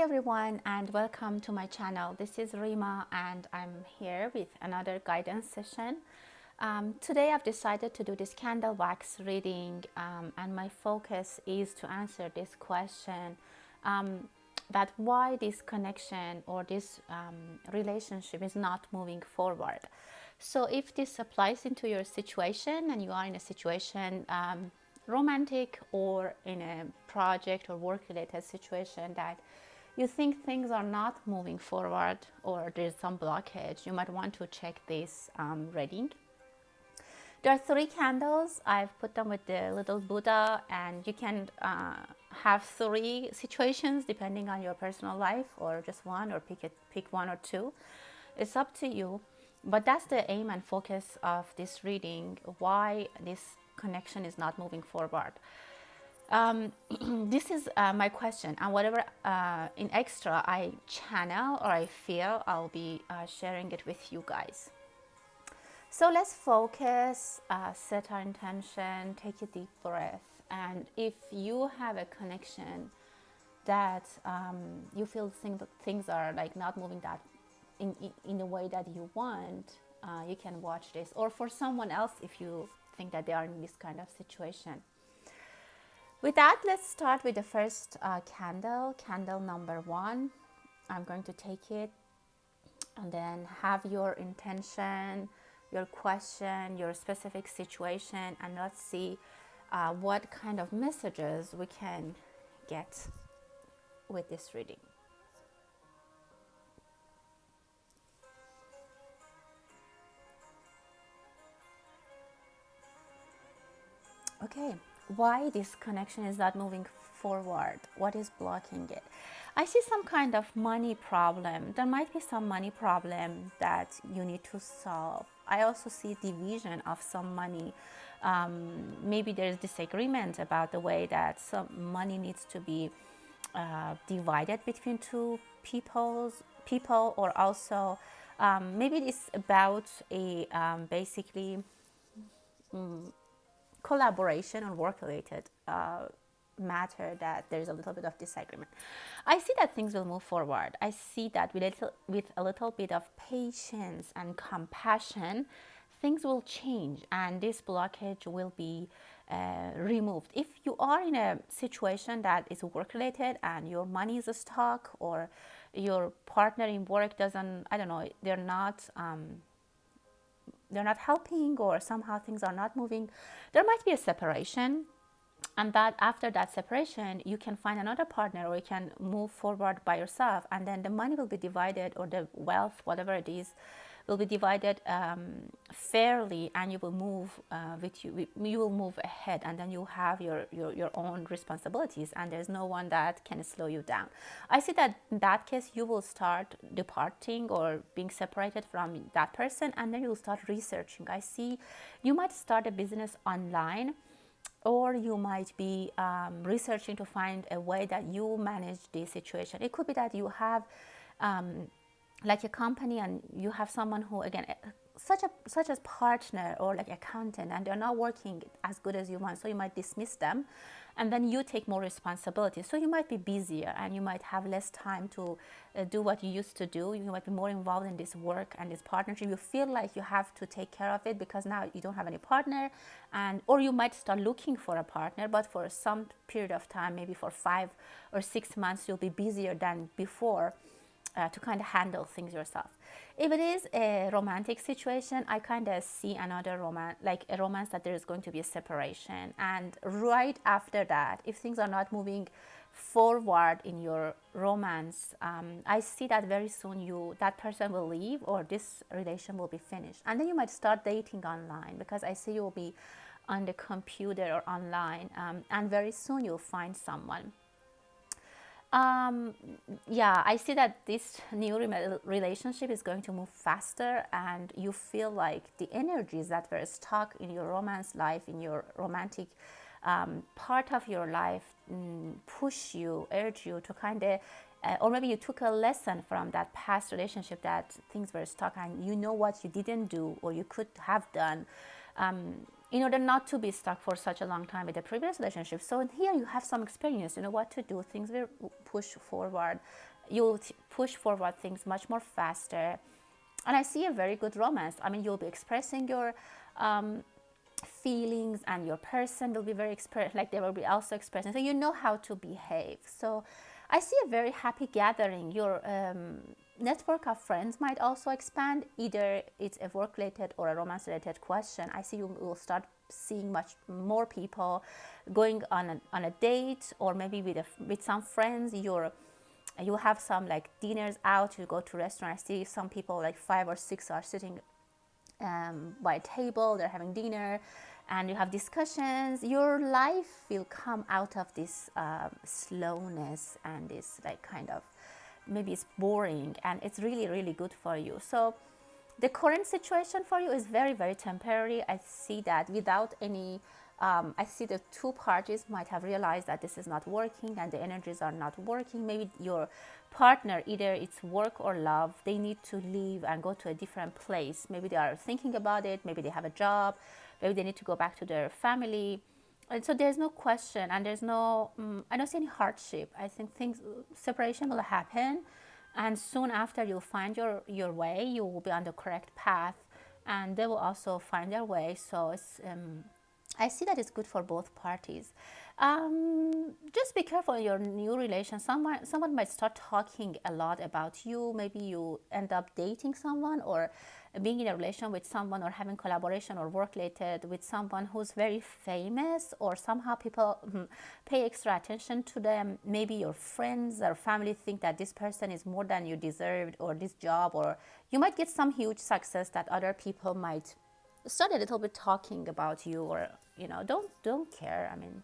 everyone and welcome to my channel. This is Rima and I'm here with another guidance session. Today I've decided to do this candle wax reading and my focus is to answer this question that why this connection or this relationship is not moving forward. So if this applies into your situation and you are in a situation romantic or in a project or work related situation that you think things are not moving forward or there's some blockage, you might want to check this reading. There are 3 candles. I've put them with the little Buddha, and you can have 3 situations depending on your personal life, or just one, or pick 1 or 2. It's up to you, but that's the aim and focus of this reading, why this connection is not moving forward. This is my question, and whatever in extra I channel or I feel, I'll be sharing it with you guys. So let's focus, set our intention, take a deep breath, and if you have a connection that you feel things are like not moving that in the way that you want, you can watch this, or for someone else if you think that they are in this kind of situation. With that, let's start with the first candle number 1. I'm going to take it and then have your intention, your question, your specific situation, and let's see what kind of messages we can get with this reading. Okay, why this connection is not moving forward? What is blocking it? I see some kind of money problem. There might be some money problem that you need to solve. I also see division of some money. Maybe there's disagreement about the way that some money needs to be divided between 2 people, or also maybe it's about a basically collaboration or work related matter that there's a little bit of disagreement. I see that things will move forward. I see that with a little bit of patience and compassion, things will change and this blockage will be removed. If you are in a situation that is work related and your money is stuck, or your partner in work doesn't, I don't know, they're not helping, or somehow things are not moving, there might be a separation, and that after that separation you can find another partner, or you can move forward by yourself, and then the money will be divided, or the wealth, whatever it is, will be divided fairly, and you will move you will move ahead, and then you have your own responsibilities, and there's no one that can slow you down. I see that in that case you will start departing or being separated from that person, and then you'll start researching. I see you might start a business online, or you might be researching to find a way that you manage this situation. It could be that you have like a company and you have someone who, again, such as partner or like accountant, and they're not working as good as you want, so you might dismiss them, and then you take more responsibility, so you might be busier and you might have less time to do what you used to do. You might be more involved in this work and this partnership. You feel like you have to take care of it because now you don't have any partner, and or you might start looking for a partner, but for some period of time, maybe for 5 or 6 months, you'll be busier than before to kind of handle things yourself. If it is a romantic situation, I kind of see another romance that there is going to be a separation, and right after that, if things are not moving forward in your romance, I see that very soon that person will leave, or this relation will be finished, and then you might start dating online, because I see you will be on the computer or online, and very soon you'll find someone. Yeah, I see that this new relationship is going to move faster, and you feel like the energies that were stuck in your romance life, in your romantic part of your life, push you, urge you to kind of, or maybe you took a lesson from that past relationship that things were stuck, and you know what you didn't do or you could have done. in order not to be stuck for such a long time with the previous relationship. So here you have some experience, you know what to do. Things will push forward. You'll push forward things much more faster. And I see a very good romance. I mean, you'll be expressing your feelings, and your person will be very like they will be also expressing. So you know how to behave. So I see a very happy gathering. Your network of friends might also expand. Either it's a work related or a romance related question. I see you will start seeing much more people going on a date, or maybe with some friends. You have some like dinners out. You go to restaurants. I see some people like 5 or 6 are sitting by a table, they're having dinner, and you have discussions. Your life will come out of this slowness and this like kind of, maybe it's boring, and it's really, really good for you. So the current situation for you is very, very temporary. I see that without any, I see the two parties might have realized that this is not working and the energies are not working. Maybe your partner, either it's work or love, they need to leave and go to a different place. Maybe they are thinking about it. Maybe they have a job. Maybe they need to go back to their family. And so there's no question, and there's no, I don't see any hardship. I think separation will happen, and soon after you'll find your way. You will be on the correct path, and they will also find their way. So it's, I see that it's good for both parties. Just be careful in your new relation. Someone might start talking a lot about you. Maybe you end up dating someone, or being in a relation with someone, or having collaboration or work related with someone who's very famous, or somehow people pay extra attention to them. Maybe your friends or family think that this person is more than you deserved, or this job, or you might get some huge success that other people might start a little bit talking about you, or don't care. I mean,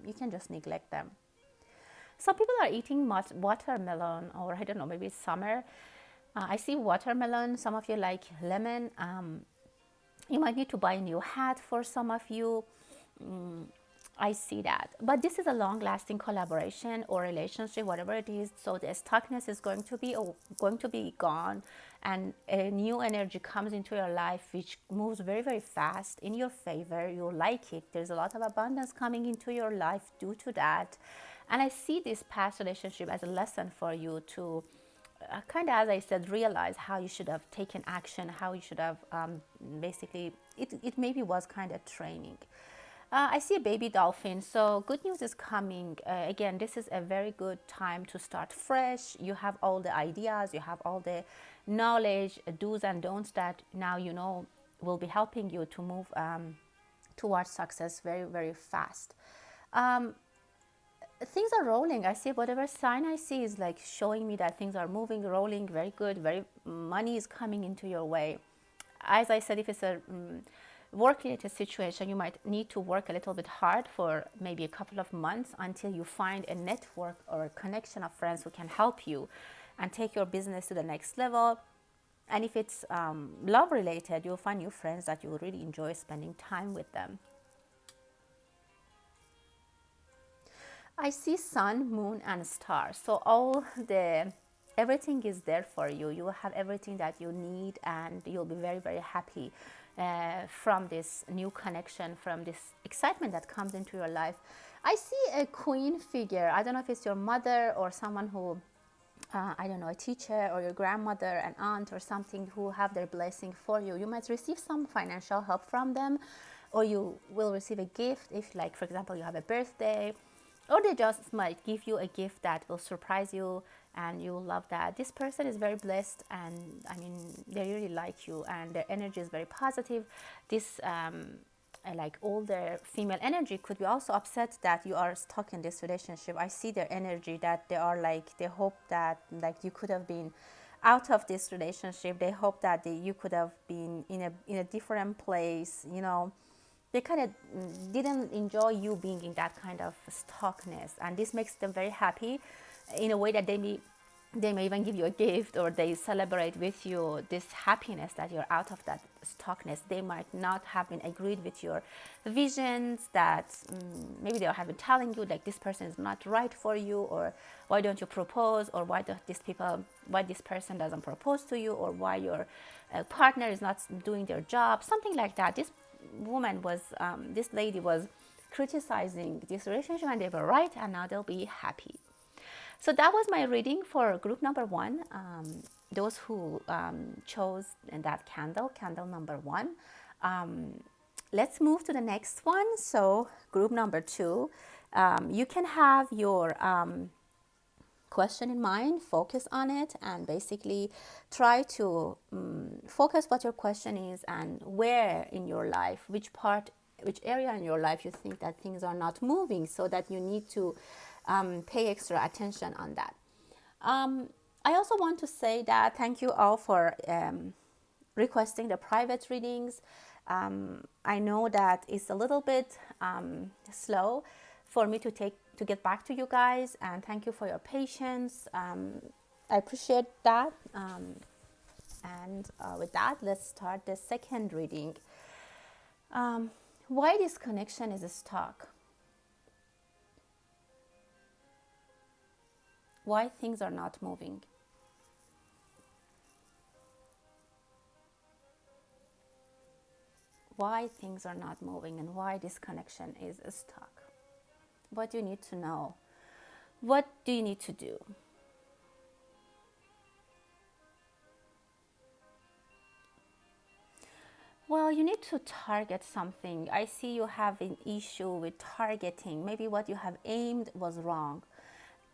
you can just neglect them. Some people are eating watermelon, or I don't know, maybe it's summer. I see watermelon. Some of you like lemon. You might need to buy a new hat for some of you. I see that. But this is a long-lasting collaboration or relationship, whatever it is. So the stuckness is going to be gone, and a new energy comes into your life, which moves very, very fast in your favor. You like it. There's a lot of abundance coming into your life due to that. And I see this past relationship as a lesson for you to kind of, as I said, realize how you should have taken action, how you should have basically, it maybe was kind of training. I see a baby dolphin, so good news is coming. Again, this is a very good time to start fresh. You have all the ideas, you have all the knowledge, do's and don'ts that now you know will be helping you to move towards success very, very fast. Things are rolling. I see whatever sign I see is like showing me that things are moving, rolling, very good, very money is coming into your way. As I said, if it's a work-related situation, you might need to work a little bit hard for maybe a couple of months until you find a network or a connection of friends who can help you and take your business to the next level. And if it's love-related, you'll find new friends that you will really enjoy spending time with them. I see sun, moon, and stars. So everything is there for you. You will have everything that you need, and you'll be very, very happy from this new connection, from this excitement that comes into your life. I see a queen figure. I don't know if it's your mother or someone who, I don't know, a teacher or your grandmother, an aunt or something, who have their blessing for you. You might receive some financial help from them, or you will receive a gift if, like, for example, you have a birthday, or they just might give you a gift that will surprise you, and you will love that. This person is very blessed, and I mean, they really like you, and their energy is very positive. This like older female energy could be also upset that you are stuck in this relationship. I see their energy that they are like, they hope that like you could have been out of this relationship. They hope that you could have been in a different place, you know. They kind of didn't enjoy you being in that kind of stuckness, and this makes them very happy in a way that they may even give you a gift, or they celebrate with you this happiness that you're out of that stuckness. They might not have been agreed with your visions, that maybe they have been telling you like this person is not right for you, or why don't you propose, or why this person doesn't propose to you, or why your partner is not doing their job, something like that. woman was, this lady was criticizing this relationship, and they were right, and now they'll be happy. So that was my reading for group number one. Those who chose that candle number one. Let's move to the next one. So group number two, you can have your question in mind, focus on it, and basically try to focus what your question is and where in your life, which area in your life you think that things are not moving, so that you need to pay extra attention on that. I also want to say that thank you all for requesting the private readings. I know that it's a little bit slow for me to get back to you guys, and thank you for your patience. I appreciate that. And with that, let's start the second reading. Why this connection is stuck? Why things are not moving? Why things are not moving and why this connection is stuck? What do you need to know? What do you need to do? Well, you need to target something. I see you have an issue with targeting. Maybe what you have aimed was wrong.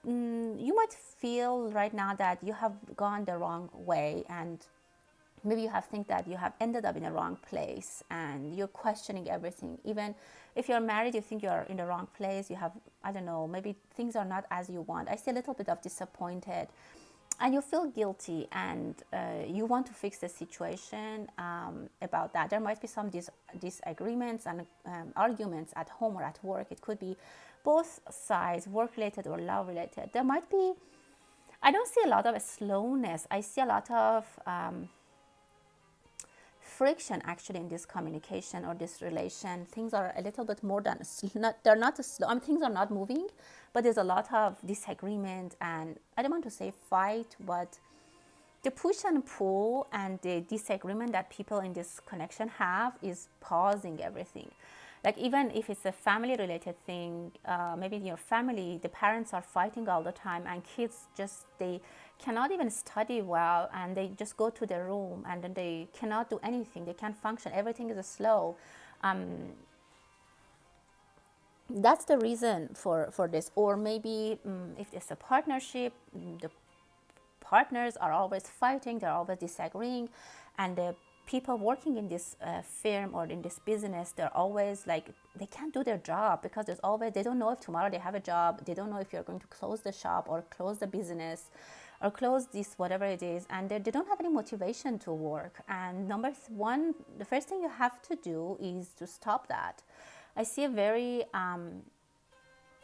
You might feel right now that you have gone the wrong way, and maybe you have think that you have ended up in the wrong place, and you're questioning everything. Even if you're married, you think you're in the wrong place. You have, I don't know, maybe things are not as you want. I see a little bit of disappointed, and you feel guilty, and you want to fix the situation about that. There might be some disagreements and arguments at home or at work. It could be both sides, work related or love related. There might be, I don't see a lot of slowness. I see a lot of friction actually in this communication or this relation. Things are a little bit more than they're not slow. I mean, things are not moving, but there's a lot of disagreement, and I don't want to say fight, but the push and pull and the disagreement that people in this connection have is pausing everything. Like, even if it's a family related thing, maybe in your family the parents are fighting all the time, and kids just, they cannot even study well, and they just go to their room, and then they cannot do anything, they can't function, everything is slow. That's the reason for this. Or maybe if it's a partnership, the partners are always fighting, they're always disagreeing, and the people working in this firm or in this business, they're always like, they can't do their job because there's always, they don't know if tomorrow they have a job, they don't know if you're going to close the shop or close the business or close this, whatever it is, and they don't have any motivation to work. And number one, the first thing you have to do is to stop that. I see a very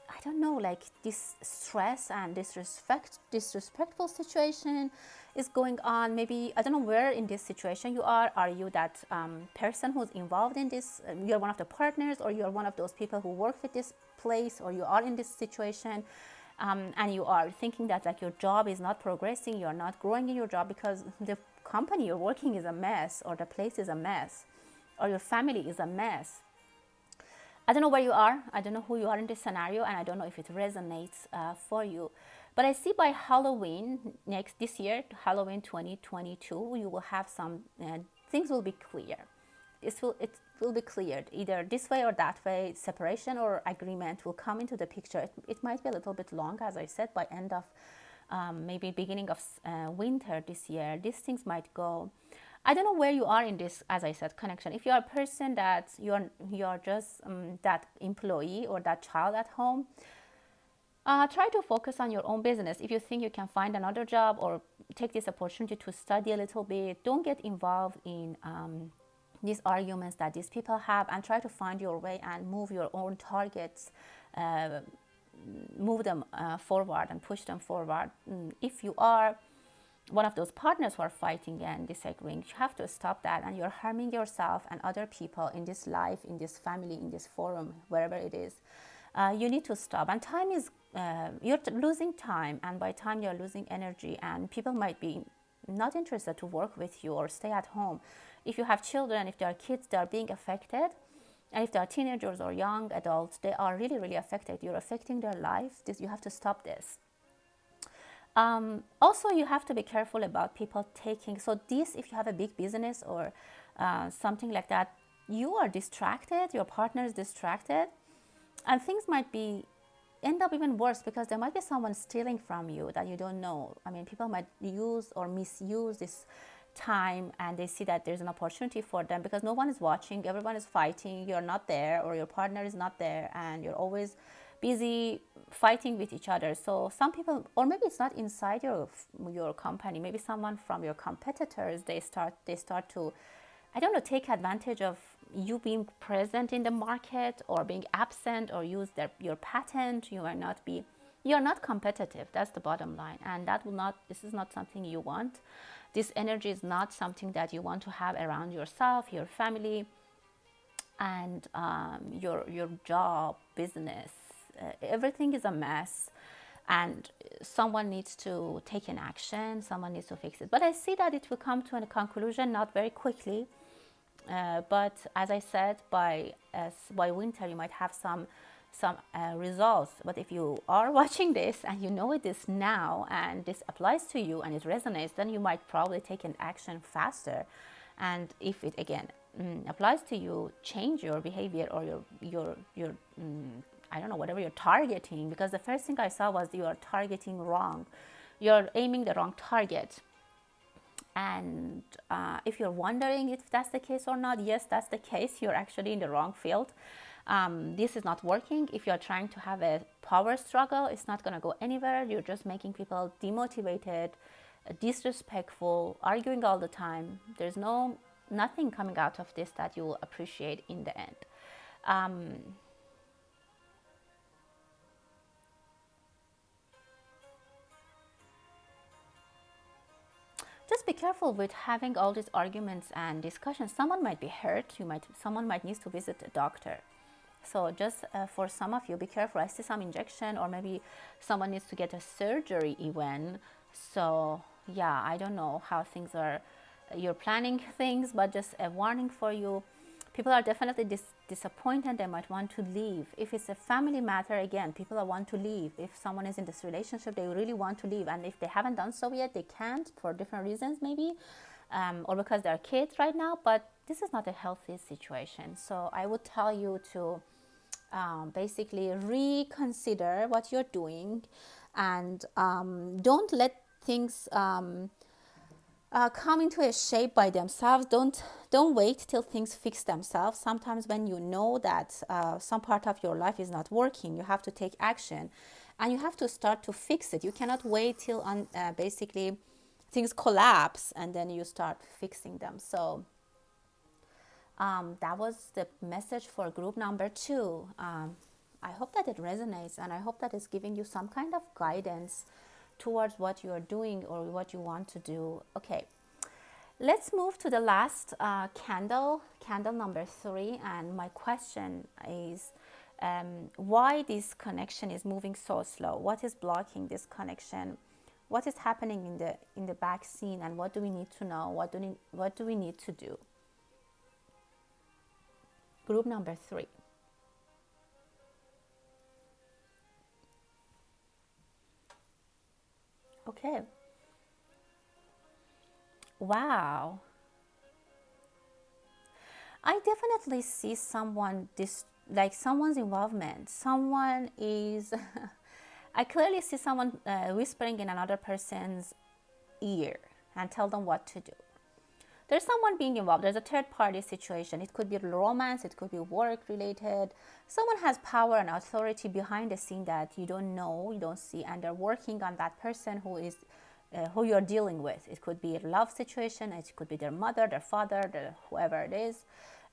I don't know, like this stress and disrespectful situation is going on. Maybe, I don't know where in this situation you are. Are you that person who's involved in this? You're one of the partners, or you're one of those people who work at this place, or you are in this situation, and you are thinking that like your job is not progressing, you're not growing in your job because the company you're working is a mess, or the place is a mess, or your family is a mess. I don't know where you are, I don't know who you are in this scenario, and I don't know if it resonates for you. But I see by Halloween this year, Halloween 2022, you will have some, things will be clear. It will be cleared, either this way or that way. Separation or agreement will come into the picture. It might be a little bit long, as I said, by end of maybe beginning of winter this year, these things might go. I don't know where you are in this, as I said, connection. If you are a person that you're just that employee or that child at home, try to focus on your own business. If you think you can find another job or take this opportunity to study a little bit, don't get involved in these arguments that these people have, and try to find your way and move your own targets, move them forward and push them forward. If you are one of those partners who are fighting and disagreeing, you have to stop that, and you're harming yourself and other people in this life, in this family, in this forum, wherever it is. You need to stop. And time is, you're losing time, and by time you're losing energy, and people might be not interested to work with you or stay at home. If you have children, if there are kids, they are being affected. And if they are teenagers or young adults, they are really, really affected. You're affecting their lives. You have to stop this. Also, you have to be careful about people taking. So this, if you have a big business or something like that, you are distracted, your partner is distracted, and things might be end up even worse because there might be someone stealing from you that you don't know. I mean, people might use or misuse this time, and they see that there's an opportunity for them because no one is watching, everyone is fighting, you're not there, or your partner is not there, and you're always busy fighting with each other. So some people, or maybe it's not inside your company, maybe someone from your competitors, they start to, I don't know, take advantage of you being present in the market or being absent, or use your patent. You're not competitive. That's the bottom line. And this is not something you want. This energy is not something that you want to have around yourself, your family, and your job, business. Everything is a mess, and someone needs to take an action. Someone needs to fix it. But I see that it will come to a conclusion, not very quickly. But as I said, by winter you might have some results. But if you are watching this and you know it is now, and this applies to you and it resonates, then you might probably take an action faster. And if it again applies to you, change your behavior or your I don't know, whatever you're targeting. Because the first thing I saw was you are targeting wrong. You're aiming the wrong target. And if you're wondering if that's the case or not, yes, that's the case. You're actually in the wrong field. This is not working. If you're trying to have a power struggle, it's not going to go anywhere. You're just making people demotivated, disrespectful, arguing all the time. There's nothing coming out of this that you will appreciate in the end. Just be careful with having all these arguments and discussions. Someone might be hurt. Someone might need to visit a doctor. So just for some of you, be careful. I see some injection, or maybe someone needs to get a surgery even. So yeah, I don't know how things are. You're planning things, but just a warning for you. People are definitely disappointed. They might want to leave. If it's a family matter, again, people want to leave. If someone is in this relationship, they really want to leave. And if they haven't done so yet, they can't for different reasons maybe, or because they're kids right now. But this is not a healthy situation. So I would tell you to basically reconsider what you're doing, and don't let things come into a shape by themselves. Don't wait till things fix themselves. Sometimes when you know that some part of your life is not working, you have to take action, and you have to start to fix it. You cannot wait till basically things collapse and then you start fixing them. So that was the message for group number 2. I hope that it resonates, and I hope that it's giving you some kind of guidance towards what you are doing or what you want to do. Okay, let's move to the last candle number 3. And my question is, why this connection is moving so slow? What is blocking this connection? What is happening in the back scene, and what do we need to know? What do we need to do? Group number 3. Okay. Wow. I definitely see someone's involvement. Someone is, I clearly see someone whispering in another person's ear and tell them what to do. There's someone being involved. There's a third party situation. It could be romance, it could be work related. Someone has power and authority behind the scene that you don't know, you don't see, and they're working on that person who you're dealing with. It could be a love situation, it could be their mother, their father, whoever it is.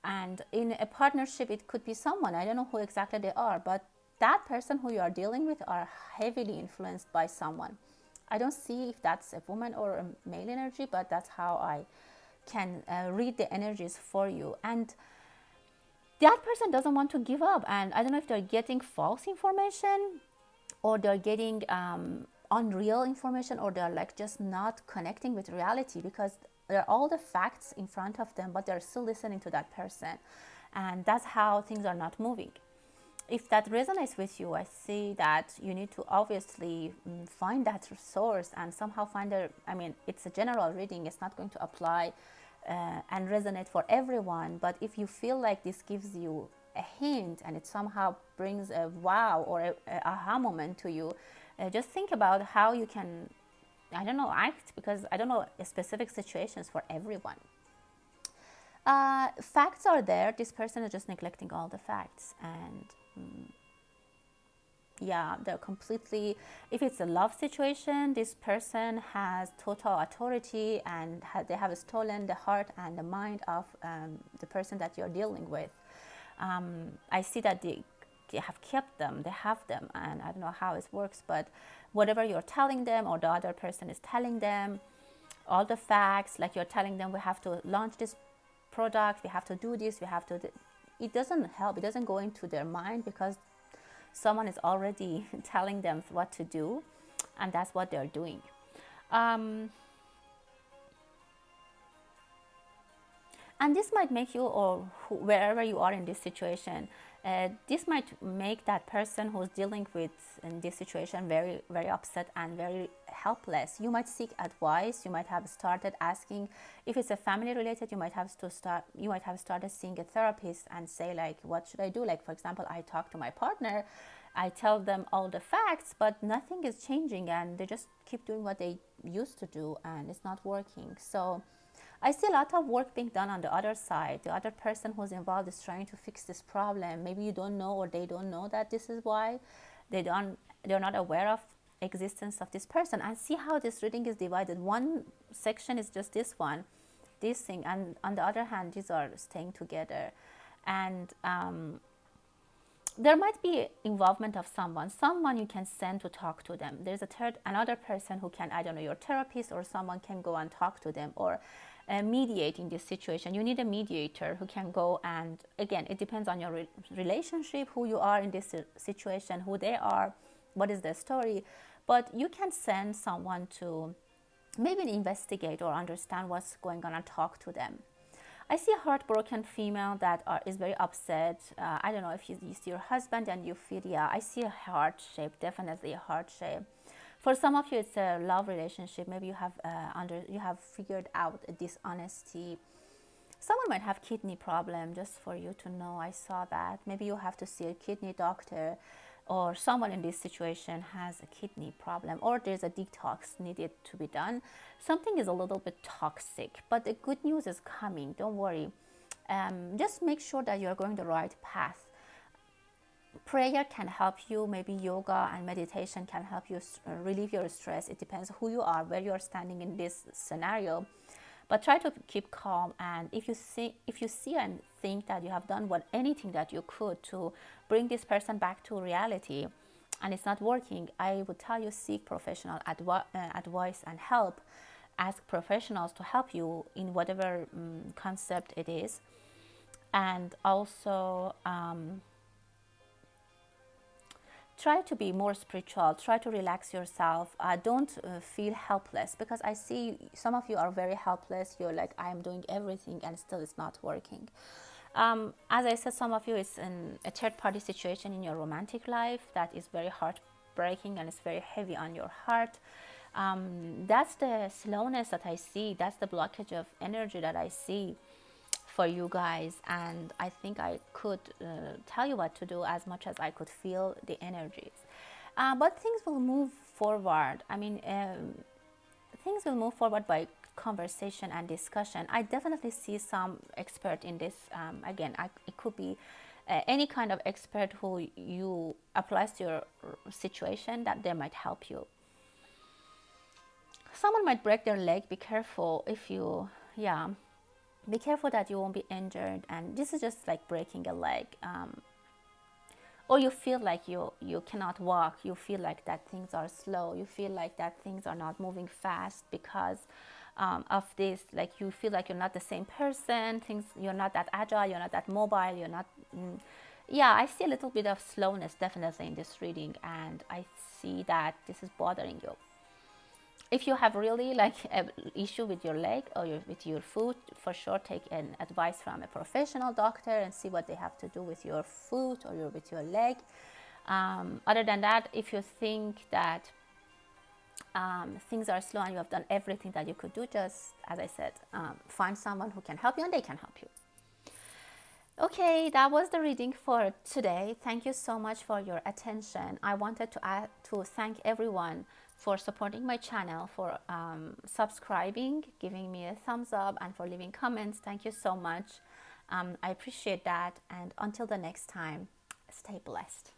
And in a partnership, it could be someone, I don't know who exactly they are, but that person who you are dealing with are heavily influenced by someone. I don't see if that's a woman or a male energy, but that's how I can read the energies for you. And that person doesn't want to give up, and I don't know if they're getting false information or they're getting unreal information, or they're like just not connecting with reality, because there are all the facts in front of them, but they're still listening to that person. And that's how things are not moving. If that resonates with you, I see that you need to obviously find that source and somehow find a, I mean, it's a general reading, it's not going to apply and resonate for everyone. But if you feel like this gives you a hint and it somehow brings a wow or a aha moment to you, just think about how you can, I don't know, act, because I don't know specific situations for everyone. Facts are there. This person is just neglecting all the facts, and yeah, they're completely, if it's a love situation, this person has total authority and they have stolen the heart and the mind of the person that you're dealing with. I see that they have kept them, they have them, and I don't know how it works, but whatever you're telling them or the other person is telling them, all the facts, like you're telling them we have to launch this product, we have to do this, we have to it doesn't help, it doesn't go into their mind, because someone is already telling them what to do, and that's what they're doing. And this might make you, or wherever you are in this situation, this might make that person who's dealing with in this situation very, very upset and very helpless. You might seek advice. You might have started asking, if it's a family related, you might have started seeing a therapist and say, like, what should I do? Like, for example, I talk to my partner, I tell them all the facts, but nothing is changing, and they just keep doing what they used to do, and it's not working. So I see a lot of work being done on the other side. The other person who's involved is trying to fix this problem. Maybe you don't know, or they don't know that this is why. They're not aware of existence of this person. And see how this reading is divided. One section is just this one, this thing, and on the other hand, these are staying together. And there might be involvement of someone you can send to talk to them. There's another person who can, I don't know, your therapist or someone can go and talk to them, or mediate in this situation. You need a mediator who can go, and again, it depends on your relationship, who you are in this situation, who they are, what is their story. But you can send someone to maybe investigate or understand what's going on and talk to them. I see a heartbroken female that is very upset. I don't know if you see your husband and you feel, yeah, I see a heart shape, definitely a heart shape. For some of you, it's a love relationship. Maybe you have figured out a dishonesty. Someone might have kidney problem, just for you to know. I saw that. Maybe you have to see a kidney doctor, or someone in this situation has a kidney problem, or there's a detox needed to be done. Something is a little bit toxic, but the good news is coming. Don't worry. Just make sure that you're going the right path. Prayer can help you. Maybe yoga and meditation can help you relieve your stress. It depends who you are, where you're standing in this scenario. But try to keep calm, and if you see and think that you have done anything that you could to bring this person back to reality, and it's not working, I would tell you, seek professional advice and help. Ask professionals to help you in whatever concept it is. And also try to be more spiritual. Try to relax yourself. Don't feel helpless, because I see some of you are very helpless. You're like, I'm doing everything and still it's not working. As I said, some of you is in a third party situation in your romantic life that is very heartbreaking and it's very heavy on your heart. That's the slowness that I see. That's the blockage of energy that I see for you guys, and I think I could tell you what to do as much as I could feel the energies. But things will move forward. I mean, things will move forward by conversation and discussion. I definitely see some expert in this. Again, it could be any kind of expert who you applies to your situation, that they might help you. Someone might break their leg. Be careful if you, yeah. Be careful that you won't be injured, and this is just like breaking a leg, or you feel like you cannot walk. You feel like that things are slow. You feel like that things are not moving fast because of this. Like you feel like you're not the same person. You're not that agile. You're not that mobile. You're not Yeah, I see a little bit of slowness definitely in this reading, and I see that this is bothering you. If you have really like an issue with your leg or with your foot, for sure take an advice from a professional doctor and see what they have to do with your foot or with your leg. Other than that, if you think that things are slow and you have done everything that you could do, just as I said, find someone who can help you and they can help you. Okay, that was the reading for today. Thank you so much for your attention. I wanted to thank everyone for supporting my channel, for subscribing, giving me a thumbs up, and for leaving comments. Thank you so much. I appreciate that. And until the next time, stay blessed.